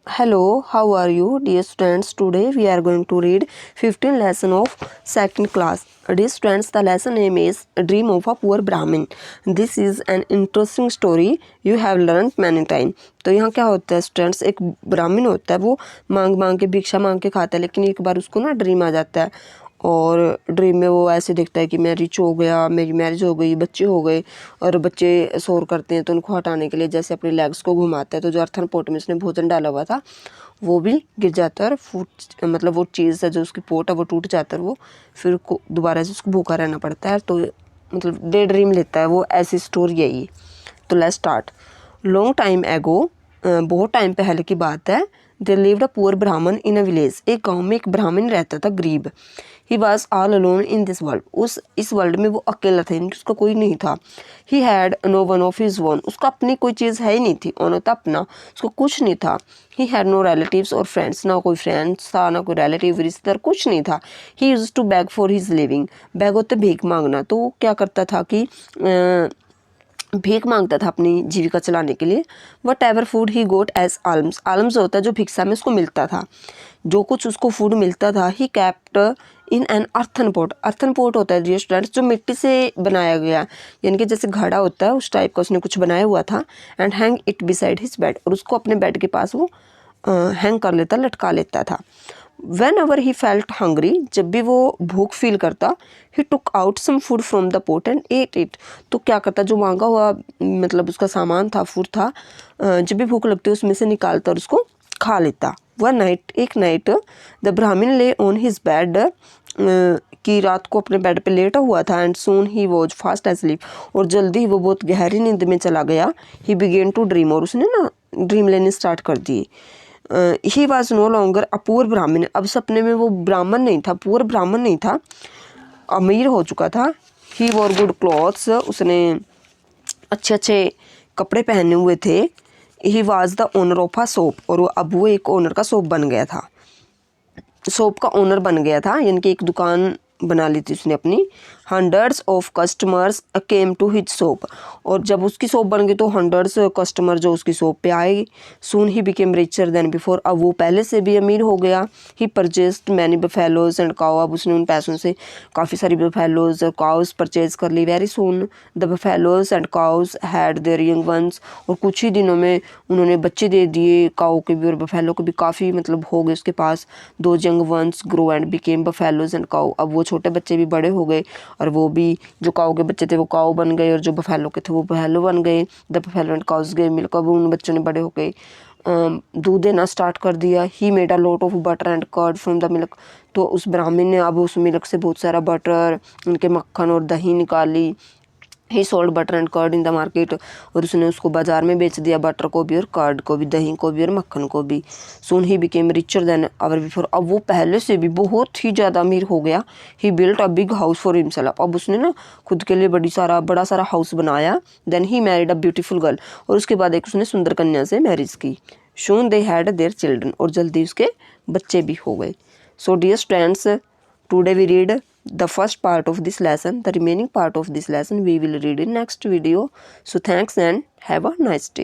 Hello, how are you, dear students? Today we are going to read 15th lesson of second class. Dear students, the lesson name is Dream of a Poor Brahmin. This is an interesting story you have learned many times. तो यहाँ क्या होता है students, एक ब्राह्मण होता है, वो मांग मांग के भिक्षा मांग के खाता है, लेकिन एक बार उसको ना ड्रीम आ जाता है और ड्रीम में वो ऐसे देखता है कि मैं रिच हो गया, मेरी मैरिज हो गई, बच्चे हो गए और बच्चे शोर करते हैं तो उनको हटाने के लिए जैसे अपने लेग्स को घुमाता है तो जो अर्थन पोट में उसने भोजन डाला हुआ था वो भी गिर जाता है और फूट मतलब वो चीज़ है जो उसकी पोट है वो टूट जाता है, वो फिर दोबारा से उसको भूखा रहना पड़ता है। तो मतलब डे ड्रीम लेता है वो, ऐसी स्टोरी है ये। तो लेट्स स्टार्ट। लॉन्ग टाइम एगो, बहुत टाइम पहले की बात है। दे लिव्ड अ पुअर ब्राह्मण इन अ विलेज। एक गांव में एक ब्राह्मण रहता था, गरीब। He was all alone in this world. इस वर्ल्ड में वो अकेला था, यानी उसका कोई नहीं था। He had no one of his own. उसका अपनी कोई चीज़ है ही नहीं थी, ओन था अपना, उसको कुछ नहीं था। ही हैड नो रिलेटिव्स और फ्रेंड्स। ना कोई फ्रेंड्स था, ना कोई रिलेटिव, रिश्तेदार, कुछ नहीं था। He used to beg for his living. Beg होते भीख मांगना, तो वो क्या करता था कि भीख मांगता था अपनी जीविका चलाने के लिए। Whatever food he got as alms. Alms होता है जो भिक्षा में उसको मिलता था, जो कुछ उसको फूड मिलता था। He kept in an earthen pot. Earthen pot होता है डियर स्टूडेंट्स जो मिट्टी से बनाया गया, यानी कि जैसे घड़ा होता है उस टाइप का उसने कुछ बनाया हुआ था। And hang it beside his bed. और उसको अपने बेड के पास वो हैंग कर लेता, लटका लेता था। Whenever he felt hungry, जब भी वो भूख फील करता, he took out some food from the pot and ate it. तो क्या करता, जो मांगा हुआ मतलब उसका सामान था, फूड था, जब भी भूख लगती उसमें से निकालता और उसको खा लेता। वन नाइट, एक नाइट, द ब्राह्मण ले ऑन हिज बेड, की रात को अपने बेड पे लेटा हुआ था। And soon he was fast asleep, और जल्दी ही वो बहुत गहरी नींद में चला गया। ही बिगेन टू ड्रीम, और उसने ना ड्रीम लेने स्टार्ट कर दिए। He was no longer a poor Brahmin. अब सपने में वो ब्राह्मण नहीं था, पुअर ब्राह्मण नहीं था, अमीर हो चुका था। ही वॉर गुड क्लॉथ्स, उसने अच्छे अच्छे कपड़े पहने हुए थे। He was the owner of a shop, और अब वो एक ओनर का शॉप बन गया था, शॉप का ओनर बन गया था, यानी कि एक दुकान बना ली थी उसने अपनी। Hundreds of customers came to his shop, और जब उसकी शॉप बन गई तो हंड्रेड्स कस्टमर जो उसकी शॉप पे आए। Soon he became richer than before, अब वो पहले से भी अमीर हो गया। He purchased many buffaloes and cow, अब उसने उन पैसों से काफ़ी सारी बफेलोज और काउस परचेज कर ली। Very soon the buffaloes and cows had their young ones, और कुछ ही दिनों में उन्होंने बच्चे दे दिए, काउ के भी और बफेलो के भी, काफ़ी मतलब हो गए उसके पास। दो young ones grow and became buffaloes and cow, अब वो छोटे बच्चे भी बड़े हो गए और वो भी जो काऊ के बच्चे थे वो काऊ बन गए, और जो बफेलो के थे वो बफेलो बन गए। द बफेलो एंड काउस गए मिल्क, अब उन बच्चों ने बड़े हो गए, दूध देना स्टार्ट कर दिया। He made a lot of butter and curd from the milk, तो उस ब्राह्मण ने अब उस मिल्क से बहुत सारा बटर, उनके मक्खन और दही निकाली। He sold butter and curd in the market, और उसने उसको बाजार में बेच दिया, बटर को भी और कर्ड को भी, दही को भी और मक्खन को भी। Soon he became richer than ever before, अब वो पहले से भी बहुत ही ज़्यादा अमीर हो गया। He built a big house for himself, अब उसने ना खुद के लिए बड़ा सारा हाउस बनाया। Then he married a beautiful girl, और उसके बाद एक उसने सुंदर कन्या से मैरिज की। Soon they had their children, और जल्दी उसके बच्चे भी हो गए। So dear students, today we read the first part of this lesson. The remaining part of this lesson we will read in next video. So thanks and have a nice day.